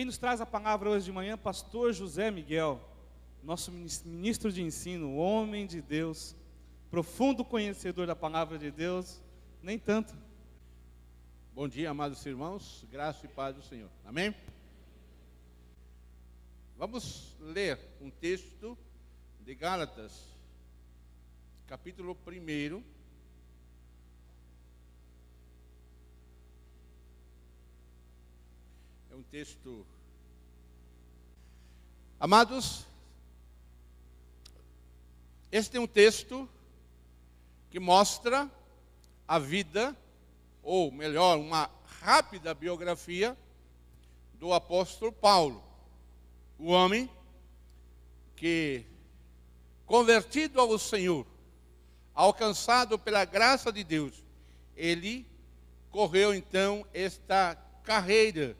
Quem nos traz a palavra hoje de manhã, pastor José Miguel, nosso ministro de ensino, homem de Deus, profundo conhecedor da palavra de Deus, nem tanto. Bom dia, amados irmãos, graça e paz do Senhor, amém? Vamos ler um texto de Gálatas, capítulo 1. É um texto... Amados, este é um texto que mostra a vida, ou melhor, uma rápida biografia do apóstolo Paulo, o homem que, convertido ao Senhor, alcançado pela graça de Deus, ele correu então esta carreira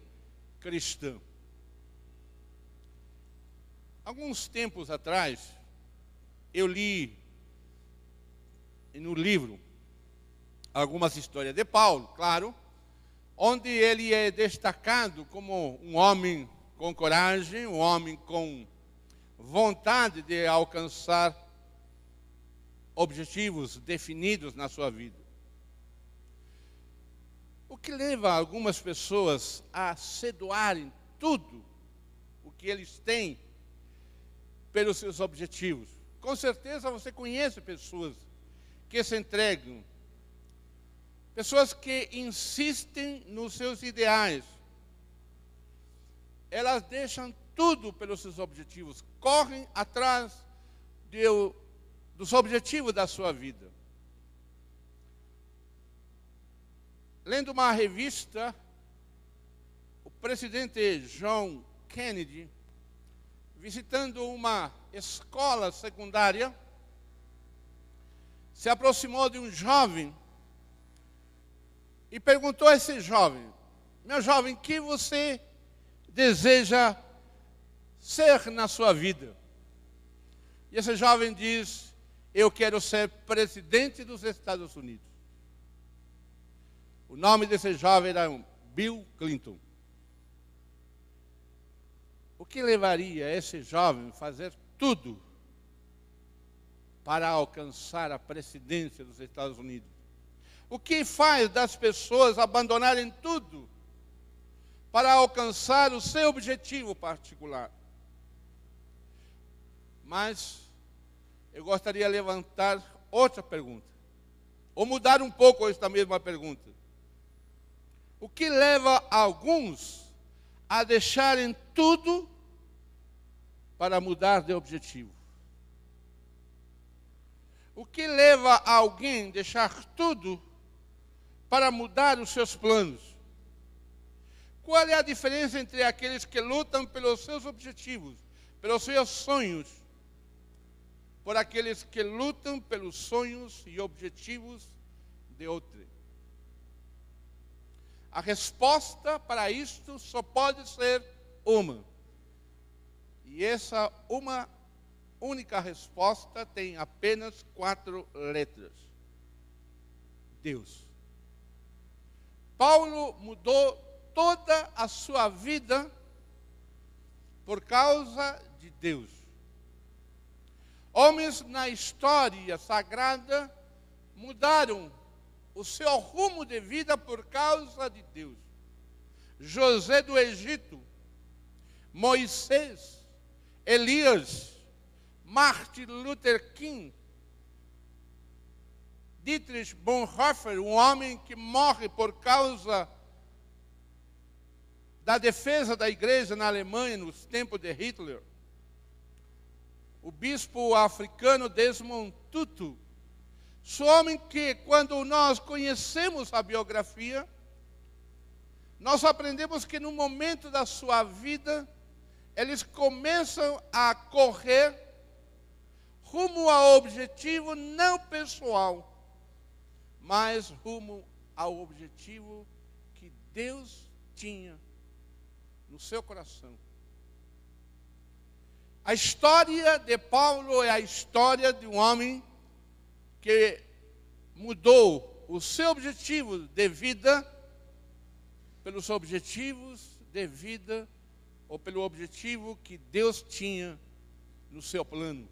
cristã. Alguns tempos atrás, eu li no livro algumas histórias de Paulo, claro, onde ele é destacado como um homem com coragem, um homem com vontade de alcançar objetivos definidos na sua vida. O que leva algumas pessoas a se doarem tudo o que eles têm pelos seus objetivos. Com certeza você conhece pessoas que se entregam, pessoas que insistem nos seus ideais. Elas deixam tudo pelos seus objetivos, correm atrás dos objetivos da sua vida. Lendo uma revista, o presidente John Kennedy, visitando uma escola secundária, se aproximou de um jovem e perguntou a esse jovem: meu jovem, o que você deseja ser na sua vida? E esse jovem diz: eu quero ser presidente dos Estados Unidos. O nome desse jovem era Bill Clinton. O que levaria esse jovem a fazer tudo para alcançar a presidência dos Estados Unidos? O que faz das pessoas abandonarem tudo para alcançar o seu objetivo particular? Mas eu gostaria de levantar outra pergunta, ou mudar um pouco esta mesma pergunta. O que leva alguns a deixarem tudo para mudar de objetivo? O que leva alguém a deixar tudo para mudar os seus planos? Qual é a diferença entre aqueles que lutam pelos seus objetivos, pelos seus sonhos, por aqueles que lutam pelos sonhos e objetivos de outros? A resposta para isto só pode ser uma. E essa uma única resposta tem apenas 4 letras: Deus. Paulo mudou toda a sua vida por causa de Deus. Homens na história sagrada mudaram o seu rumo de vida por causa de Deus. José do Egito, Moisés, Elias, Martin Luther King, Dietrich Bonhoeffer, um homem que morre por causa da defesa da igreja na Alemanha nos tempos de Hitler. O bispo africano Desmond Tutu, sou homem que, quando nós conhecemos a biografia, nós aprendemos que no momento da sua vida, eles começam a correr rumo ao objetivo não pessoal, mas rumo ao objetivo que Deus tinha no seu coração. A história de Paulo é a história de um homem que mudou o seu objetivo de vida pelos objetivos de vida ou pelo objetivo que Deus tinha no seu plano.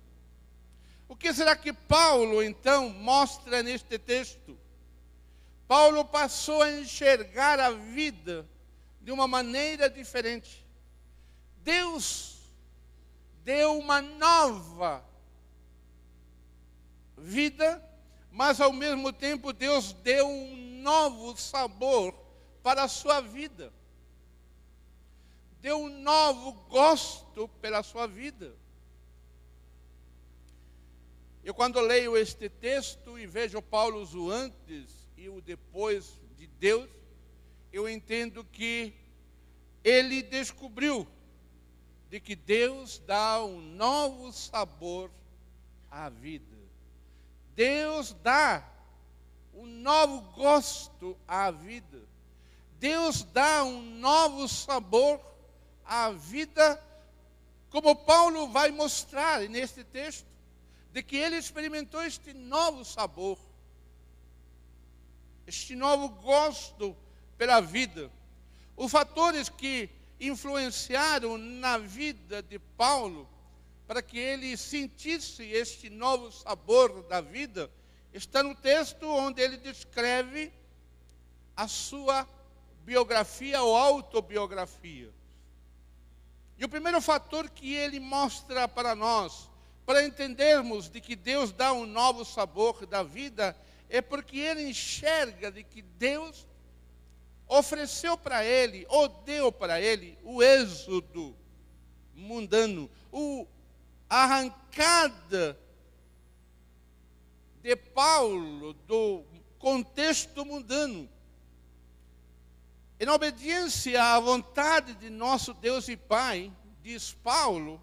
O que será que Paulo, então, mostra neste texto? Paulo passou a enxergar a vida de uma maneira diferente. Deus deu uma nova vida, mas ao mesmo tempo Deus deu um novo sabor para a sua vida. Deu um novo gosto pela sua vida. Eu, quando leio este texto e vejo Paulo o antes e o depois de Deus, eu entendo que ele descobriu de que Deus dá um novo sabor à vida. Deus dá um novo gosto à vida. Deus dá um novo sabor à vida, como Paulo vai mostrar neste texto, de que ele experimentou este novo sabor, este novo gosto pela vida. Os fatores que influenciaram na vida de Paulo para que ele sentisse este novo sabor da vida está no texto onde ele descreve a sua biografia ou autobiografia. E o primeiro fator que ele mostra para nós, para entendermos de que Deus dá um novo sabor da vida, é porque ele enxerga de que Deus ofereceu para ele, ou deu para ele, o êxodo mundano, a arrancada de Paulo do contexto mundano. Em obediência à vontade de nosso Deus e Pai, diz Paulo,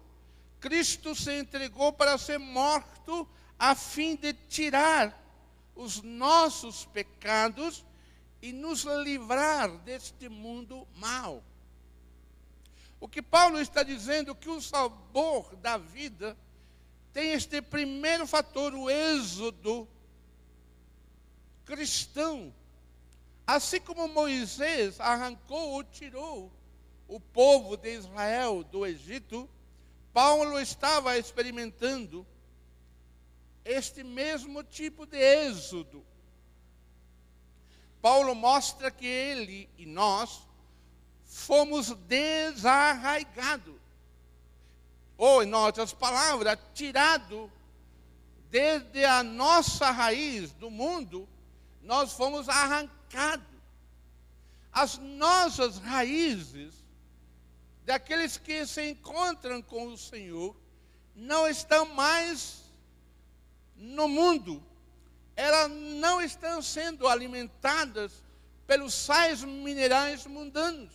Cristo se entregou para ser morto a fim de tirar os nossos pecados e nos livrar deste mundo mau. O que Paulo está dizendo é que o sabor da vida tem este primeiro fator, o êxodo cristão. Assim como Moisés arrancou ou tirou o povo de Israel do Egito, Paulo estava experimentando este mesmo tipo de êxodo. Paulo mostra que ele e nós fomos desarraigados, ou em outras palavras, tirados desde a nossa raiz do mundo, nós fomos arrancados. As nossas raízes, daqueles que se encontram com o Senhor, não estão mais no mundo. Elas não estão sendo alimentadas pelos sais minerais mundanos.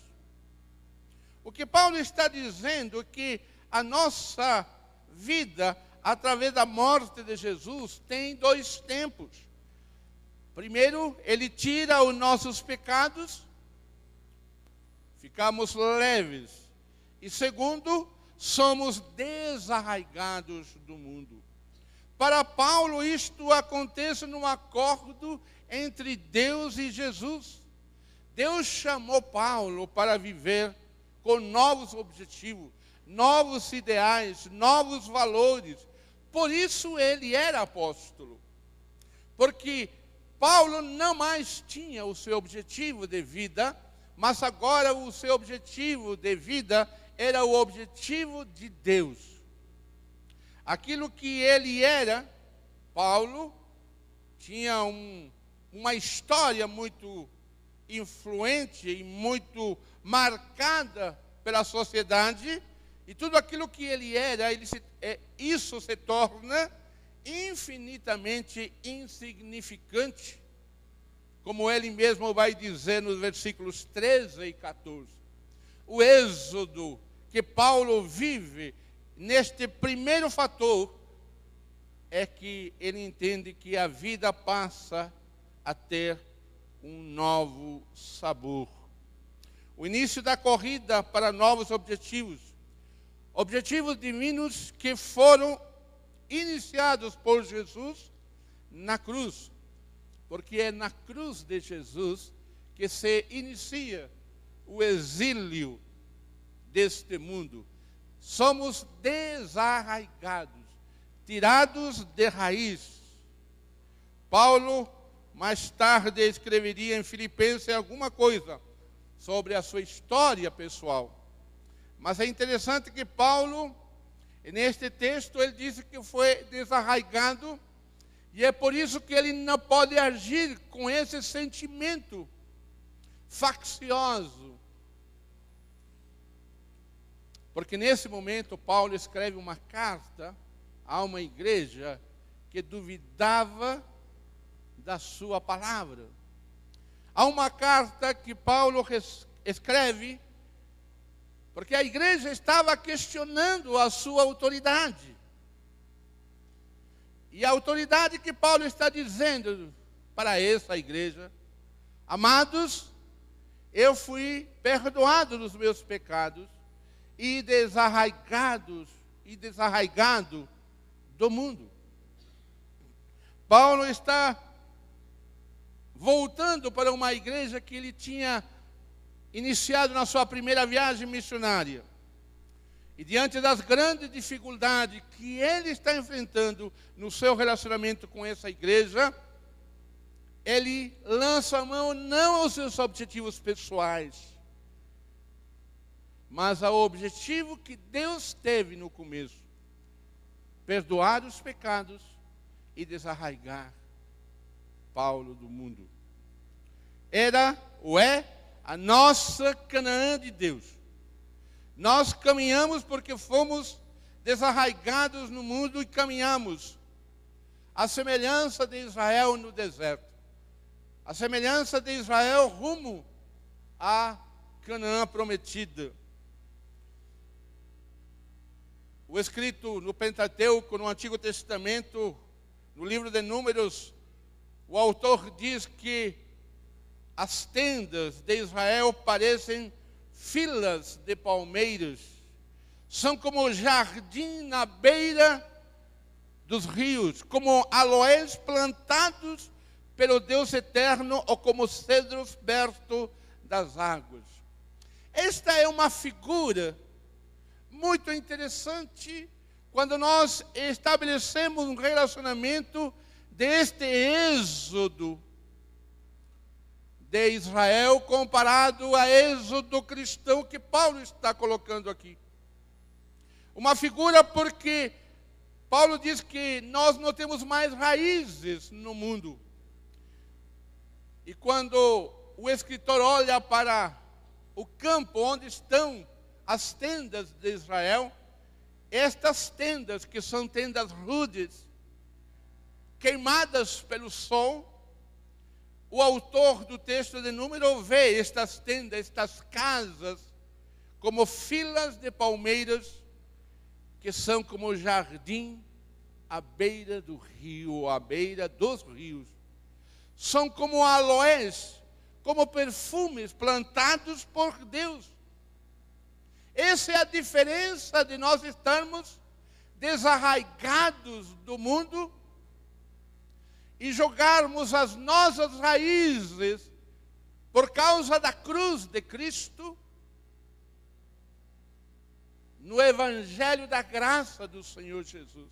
O que Paulo está dizendo é que a nossa vida, através da morte de Jesus, tem dois tempos. Primeiro, ele tira os nossos pecados, ficamos leves. E segundo, somos desarraigados do mundo. Para Paulo, isto acontece num acordo entre Deus e Jesus. Deus chamou Paulo para viver com novos objetivos, novos ideais, novos valores. Por isso ele era apóstolo. Porque Paulo não mais tinha o seu objetivo de vida, mas agora o seu objetivo de vida era o objetivo de Deus. Aquilo que ele era, Paulo, tinha uma história muito influente e muito marcada pela sociedade, e tudo aquilo que ele era, isso se torna infinitamente insignificante, como ele mesmo vai dizer nos versículos 13 e 14. O êxodo que Paulo vive neste primeiro fator é que ele entende que a vida passa a ter um novo sabor. O início da corrida para novos objetivos. Objetivos divinos que foram iniciados por Jesus na cruz. Porque é na cruz de Jesus que se inicia o exílio deste mundo. Somos desarraigados, tirados de raiz. Paulo, mais tarde, escreveria em Filipenses alguma coisa sobre a sua história pessoal. Mas é interessante que Paulo, neste texto, ele disse que foi desarraigado, e é por isso que ele não pode agir com esse sentimento faccioso. Porque nesse momento Paulo escreve uma carta a uma igreja que duvidava da sua palavra. Há uma carta que Paulo escreve porque a igreja estava questionando a sua autoridade. E a autoridade que Paulo está dizendo para essa igreja: amados, eu fui perdoado dos meus pecados e desarraigado do mundo. Paulo está voltando para uma igreja que ele tinha iniciado na sua primeira viagem missionária. E diante das grandes dificuldades que ele está enfrentando no seu relacionamento com essa igreja, ele lança a mão não aos seus objetivos pessoais, mas ao objetivo que Deus teve no começo: perdoar os pecados e desarraigar Paulo do mundo. Era ou é a nossa Canaã de Deus. Nós caminhamos porque fomos desarraigados no mundo e caminhamos à semelhança de Israel no deserto. A semelhança de Israel rumo à Canaã prometida. O escrito no Pentateuco, no Antigo Testamento, no livro de Números, o autor diz que as tendas de Israel parecem filas de palmeiras. São como jardim na beira dos rios, como aloés plantados pelo Deus eterno, ou como cedros perto das águas. Esta é uma figura muito interessante quando nós estabelecemos um relacionamento deste êxodo de Israel comparado a êxodo cristão que Paulo está colocando aqui. Uma figura porque Paulo diz que nós não temos mais raízes no mundo. E quando o escritor olha para o campo onde estão as tendas de Israel, estas tendas, que são tendas rudes, queimadas pelo sol, o autor do texto de Número vê estas tendas, estas casas, como filas de palmeiras, que são como jardim à beira do rio, à beira dos rios. São como aloés, como perfumes plantados por Deus. Essa é a diferença de nós estarmos desarraigados do mundo e jogarmos as nossas raízes por causa da cruz de Cristo no Evangelho da graça do Senhor Jesus.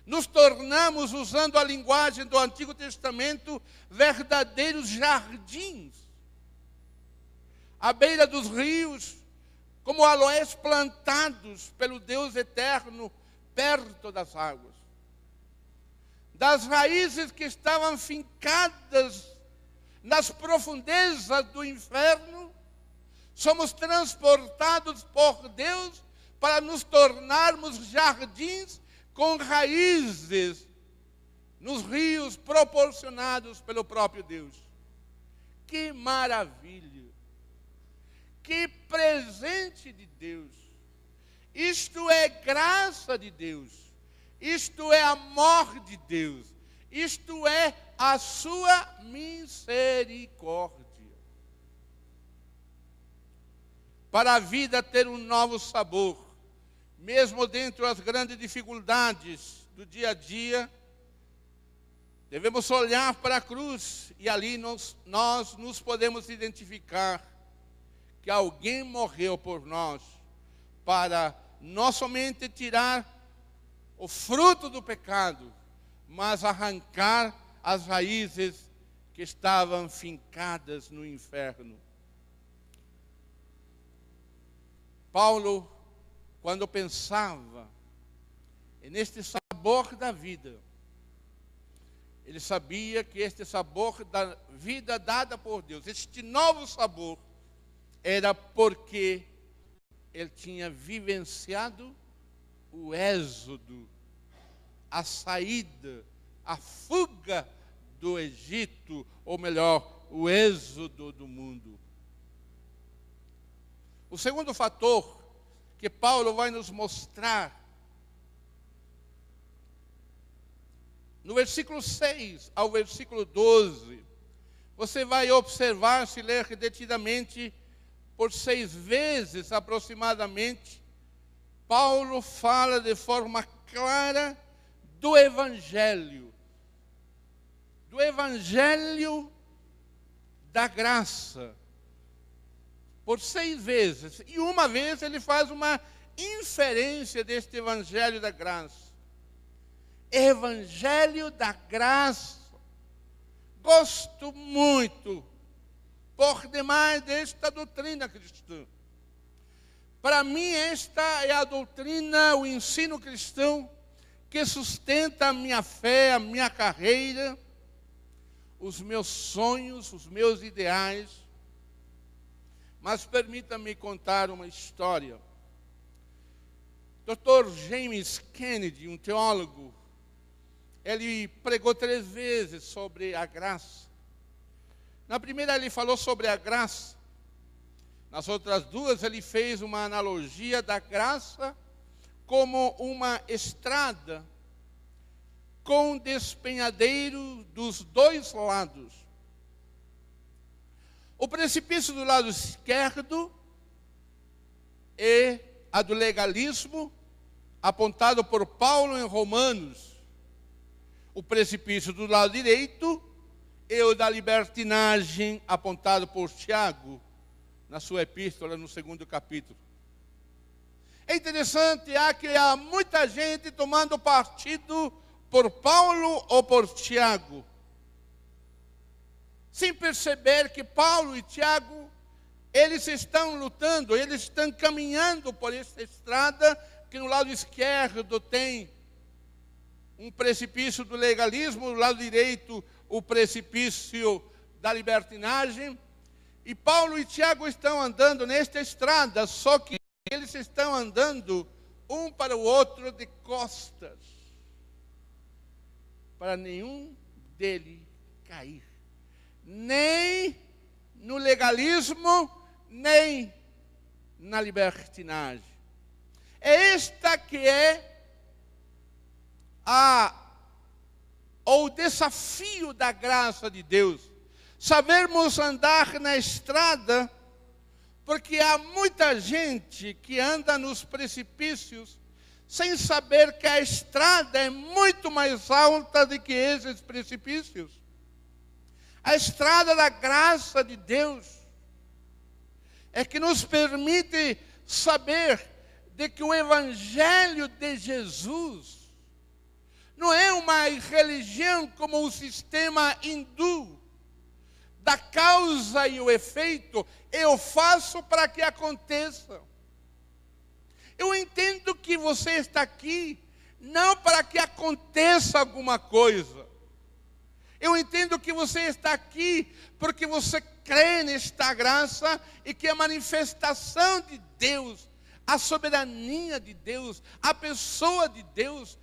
Nos tornamos, usando a linguagem do Antigo Testamento, verdadeiros jardins, à beira dos rios, como aloés plantados pelo Deus eterno, perto das águas. Das raízes que estavam fincadas nas profundezas do inferno, somos transportados por Deus para nos tornarmos jardins com raízes nos rios proporcionados pelo próprio Deus. Que maravilha! Que presente de Deus! Isto é graça de Deus. Isto é amor de Deus. Isto é a sua misericórdia. Para a vida ter um novo sabor, mesmo dentro das grandes dificuldades do dia a dia, devemos olhar para a cruz e ali nós nos podemos identificar. que alguém morreu por nós para não somente tirar o fruto do pecado, mas arrancar as raízes que estavam fincadas no inferno. Paulo, quando pensava neste sabor da vida, ele sabia que este sabor da vida dada por Deus, este novo sabor, era porque ele tinha vivenciado o êxodo, a saída, a fuga do Egito, ou melhor, o êxodo do mundo. O segundo fator que Paulo vai nos mostrar, no versículo 6 ao versículo 12, você vai observar, se ler detidamente, por 6 vezes aproximadamente, Paulo fala de forma clara do Evangelho da graça, por 6 vezes. E uma vez ele faz uma inferência deste Evangelho da graça. Evangelho da graça. Gosto muito, por demais, desta doutrina cristã. Para mim, esta é a doutrina, o ensino cristão, que sustenta a minha fé, a minha carreira, os meus sonhos, os meus ideais. Mas permita-me contar uma história. Dr. James Kennedy, um teólogo, ele pregou 3 vezes sobre a graça. Na primeira ele falou sobre a graça. Nas outras 2 ele fez uma analogia da graça como uma estrada com despenhadeiro dos 2 lados. O precipício do lado esquerdo é a do legalismo, apontado por Paulo em Romanos. O precipício do lado direito é o da libertinagem, apontado por Tiago, na sua epístola, no 2º capítulo. É interessante que há muita gente tomando partido por Paulo ou por Tiago, sem perceber que Paulo e Tiago, eles estão lutando, eles estão caminhando por esta estrada, que no lado esquerdo tem um precipício do legalismo, no lado direito o precipício da libertinagem. E Paulo e Tiago estão andando nesta estrada, só que eles estão andando um para o outro de costas, para nenhum deles cair, nem no legalismo, nem na libertinagem. É esta que é o desafio da graça de Deus. Sabermos andar na estrada, porque há muita gente que anda nos precipícios sem saber que a estrada é muito mais alta do que esses precipícios. A estrada da graça de Deus é que nos permite saber de que o Evangelho de Jesus não é uma religião como o sistema hindu, da causa e o efeito, eu faço para que aconteça. Eu entendo que você está aqui não para que aconteça alguma coisa. Eu entendo que você está aqui porque você crê nesta graça e que a manifestação de Deus, a soberania de Deus, a pessoa de Deus,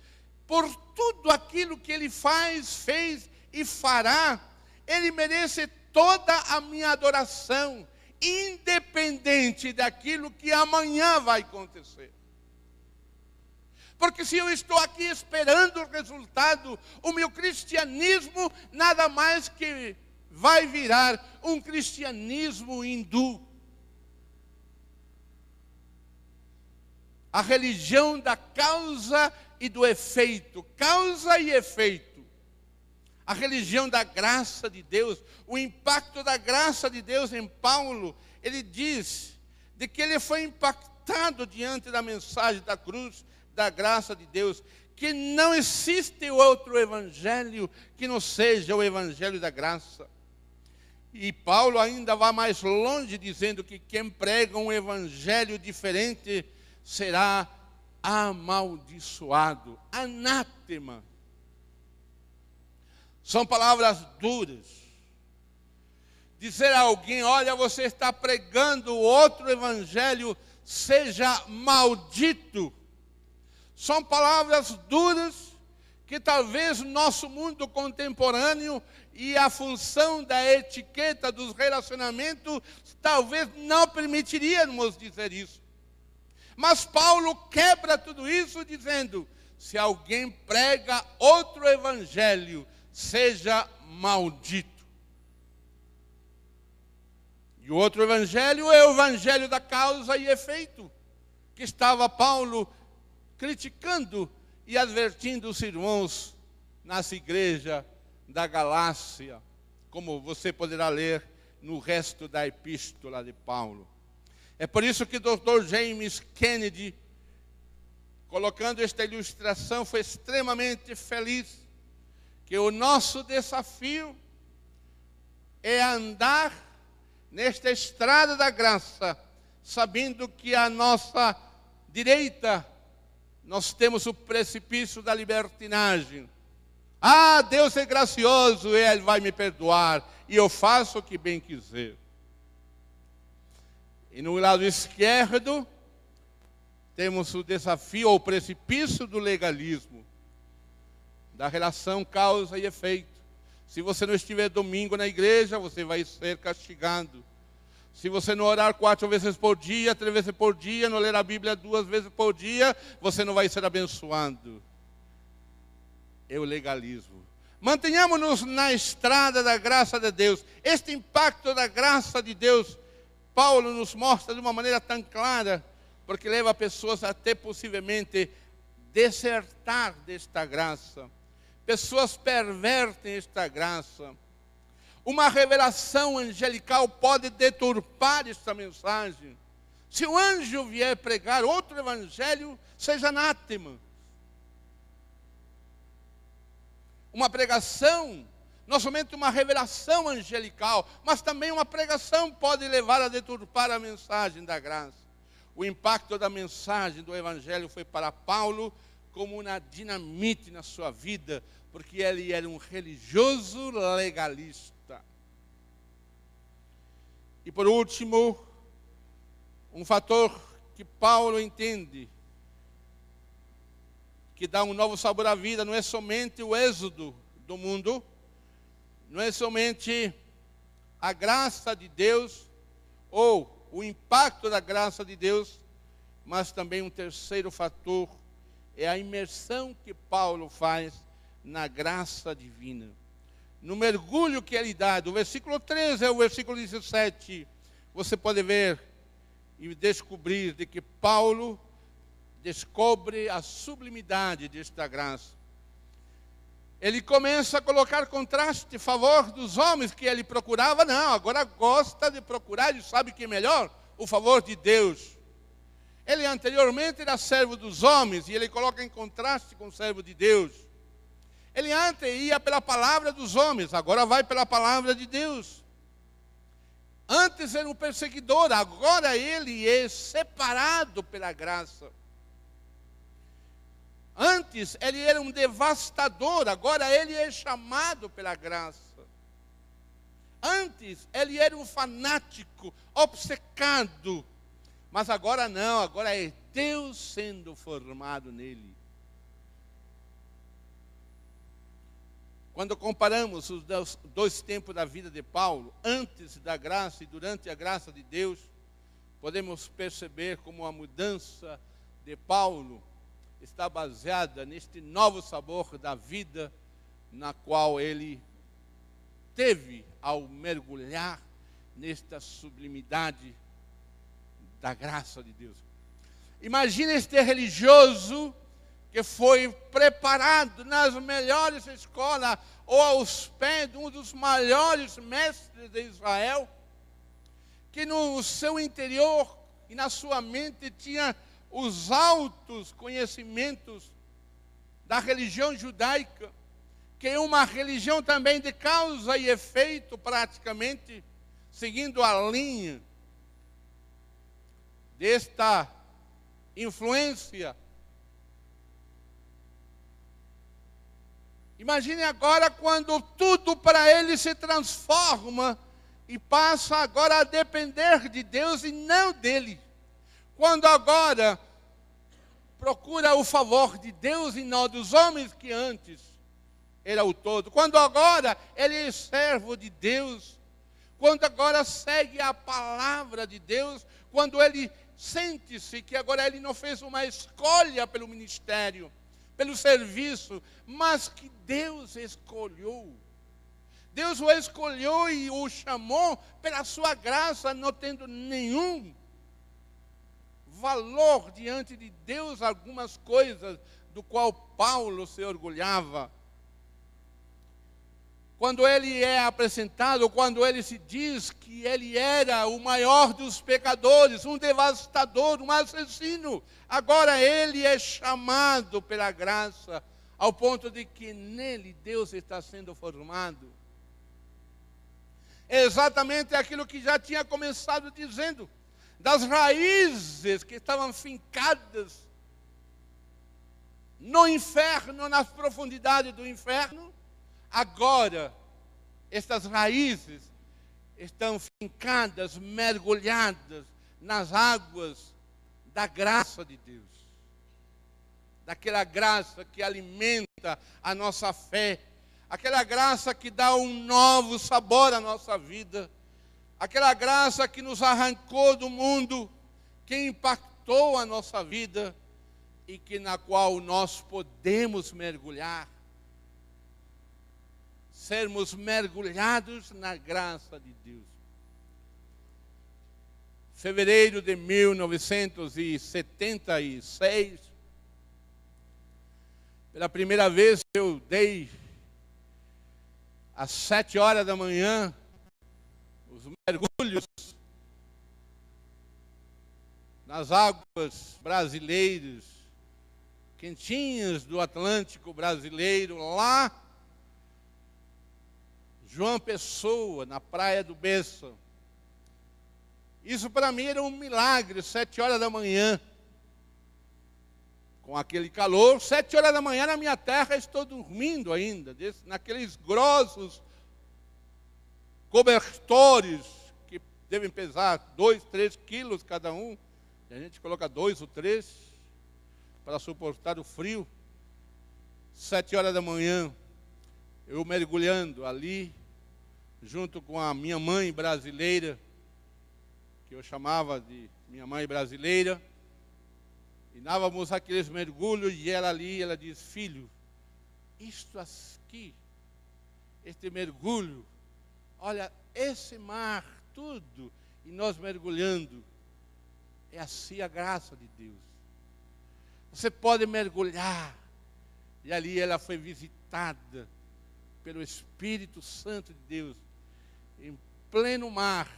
por tudo aquilo que Ele faz, fez e fará, Ele merece toda a minha adoração, independente daquilo que amanhã vai acontecer. Porque se eu estou aqui esperando o resultado, o meu cristianismo nada mais que vai virar um cristianismo hindu. A religião da causa e do efeito, causa e efeito. A religião da graça de Deus, o impacto da graça de Deus em Paulo, ele diz de que ele foi impactado diante da mensagem da cruz, da graça de Deus, que não existe outro evangelho que não seja o evangelho da graça. E Paulo ainda vai mais longe, dizendo que quem prega um evangelho diferente será amaldiçoado, anátema. São palavras duras. Dizer a alguém: olha, você está pregando outro evangelho, seja maldito. São palavras duras que talvez o nosso mundo contemporâneo e a função da etiqueta dos relacionamentos talvez não permitiríamos dizer isso. Mas Paulo quebra tudo isso dizendo: se alguém prega outro evangelho, seja maldito. E o outro evangelho é o evangelho da causa e efeito, que estava Paulo criticando e advertindo os irmãos nessa igreja da Galácia, como você poderá ler no resto da epístola de Paulo. É por isso que o Dr. James Kennedy, colocando esta ilustração, foi extremamente feliz, que o nosso desafio é andar nesta estrada da graça, sabendo que à nossa direita nós temos o precipício da libertinagem. Ah, Deus é gracioso, Ele vai me perdoar, e eu faço o que bem quiser. E no lado esquerdo, temos o desafio ou o precipício do legalismo, da relação causa e efeito. Se você não estiver domingo na igreja, você vai ser castigado. Se você não orar 4 vezes por dia, 3 vezes por dia, não ler a Bíblia 2 vezes por dia, você não vai ser abençoado. É o legalismo. Mantenhamos-nos na estrada da graça de Deus. Este impacto da graça de Deus, Paulo nos mostra de uma maneira tão clara, porque leva pessoas até possivelmente desertar desta graça. Pessoas pervertem esta graça. Uma revelação angelical pode deturpar esta mensagem. Se o anjo vier pregar outro evangelho, seja anátema. Uma pregação, não somente uma revelação angelical, mas também uma pregação pode levar a deturpar a mensagem da graça. O impacto da mensagem do evangelho foi para Paulo como uma dinamite na sua vida, porque ele era um religioso legalista. E por último, um fator que Paulo entende, que dá um novo sabor à vida, não é somente o êxodo do mundo, não é somente a graça de Deus, ou o impacto da graça de Deus, mas também um terceiro fator, é a imersão que Paulo faz na graça divina. No mergulho que ele dá, do versículo 13 ao versículo 17, você pode ver e descobrir de que Paulo descobre a sublimidade desta graça. Ele começa a colocar contraste a favor dos homens que ele procurava. Não, agora gosta de procurar e sabe que é melhor o favor de Deus. Ele anteriormente era servo dos homens e ele coloca em contraste com o servo de Deus. Ele antes ia pela palavra dos homens, agora vai pela palavra de Deus. Antes era um perseguidor, agora ele é separado pela graça. Antes ele era um devastador, agora ele é chamado pela graça. Antes ele era um fanático, obcecado, mas agora não, agora é Deus sendo formado nele. Quando comparamos os dois tempos da vida de Paulo, antes da graça e durante a graça de Deus, podemos perceber como a mudança de Paulo está baseada neste novo sabor da vida na qual ele teve ao mergulhar nesta sublimidade da graça de Deus. Imagina este religioso que foi preparado nas melhores escolas ou aos pés de um dos maiores mestres de Israel, que no seu interior e na sua mente tinha os altos conhecimentos da religião judaica, que é uma religião também de causa e efeito, praticamente, seguindo a linha desta influência. Imagine agora quando tudo para ele se transforma e passa agora a depender de Deus e não dele. Quando agora procura o favor de Deus e não dos homens que antes era o todo. Quando agora ele é servo de Deus. Quando agora segue a palavra de Deus. Quando ele sente-se que agora ele não fez uma escolha pelo ministério, pelo serviço, mas que Deus escolheu. Deus o escolheu e o chamou pela sua graça, não tendo nenhum valor diante de Deus, algumas coisas do qual Paulo se orgulhava. Quando ele é apresentado, quando ele se diz que ele era o maior dos pecadores, um devastador, um assassino, agora ele é chamado pela graça, ao ponto de que nele Deus está sendo formado. É exatamente aquilo que já tinha começado dizendo, das raízes que estavam fincadas no inferno, nas profundidades do inferno. Agora, estas raízes estão fincadas, mergulhadas nas águas da graça de Deus. Daquela graça que alimenta a nossa fé. Aquela graça que dá um novo sabor à nossa vida. Aquela graça que nos arrancou do mundo, que impactou a nossa vida e que na qual nós podemos mergulhar. Sermos mergulhados na graça de Deus. Fevereiro de 1976, pela primeira vez eu dei às 7 horas da manhã os mergulhos nas águas brasileiras, quentinhas do Atlântico brasileiro, lá João Pessoa, na praia do Bessa. Isso para mim era um milagre, 7 horas da manhã. Com aquele calor, 7 horas da manhã na minha terra, estou dormindo ainda, naqueles grossos cobertores, que devem pesar 2, 3 quilos cada um. E a gente coloca 2 ou 3 para suportar o frio. 7 horas da manhã, eu mergulhando ali, junto com a minha mãe brasileira, que eu chamava de minha mãe brasileira, e dávamos aqueles mergulhos, e ela ali, ela diz: filho, isto aqui, este mergulho, olha, esse mar, tudo, e nós mergulhando, é assim a graça de Deus. Você pode mergulhar, e ali ela foi visitada pelo Espírito Santo de Deus, em pleno mar,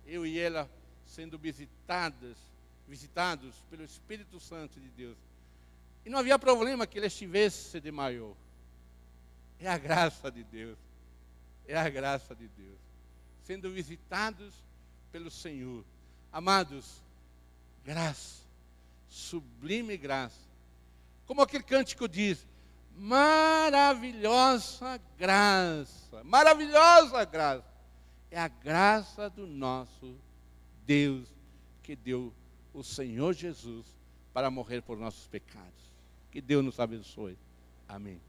eu e ela sendo visitados pelo Espírito Santo de Deus. E não havia problema que ele estivesse de maiô. É a graça de Deus. É a graça de Deus. Sendo visitados pelo Senhor. Amados, graça, sublime graça. Como aquele cântico diz, maravilhosa graça, maravilhosa graça. É a graça do nosso Deus que deu o Senhor Jesus para morrer por nossos pecados. Que Deus nos abençoe. Amém.